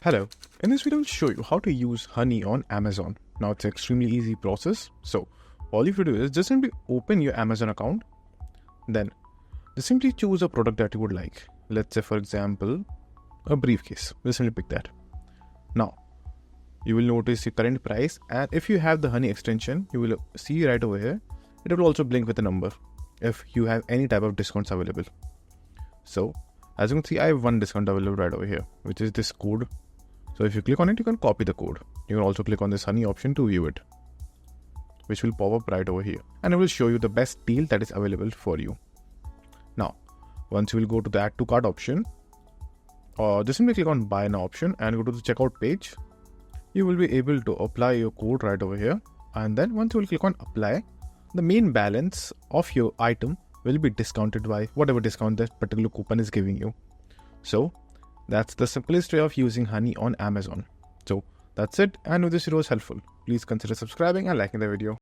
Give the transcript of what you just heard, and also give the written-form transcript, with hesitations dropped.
Hello, in this video I'll show you how to use Honey on Amazon. Now it's an extremely easy process. So all you have to do is just simply open your Amazon account. Then just simply choose a product that you would like. Let's say for example, a briefcase. Just simply pick that. Now you will notice the current price, and if you have the Honey extension, you will see right over here. It will also blink with a number if you have any type of discounts available. So as you can see, I have one discount available right over here, which is this code. So if you click on it, you can copy the code. You can also click on this Honey option to view it, which will pop up right over here. And it will show you the best deal that is available for you. Now, once you will go to the add to cart option, or just simply click on buy now option and go to the checkout page. You will be able to apply your code right over here. And then once you will click on apply, the main balance of your item will be discounted by whatever discount that particular coupon is giving you. So that's the simplest way of using Honey on Amazon. So that's it, and if this video was helpful, please consider subscribing and liking the video.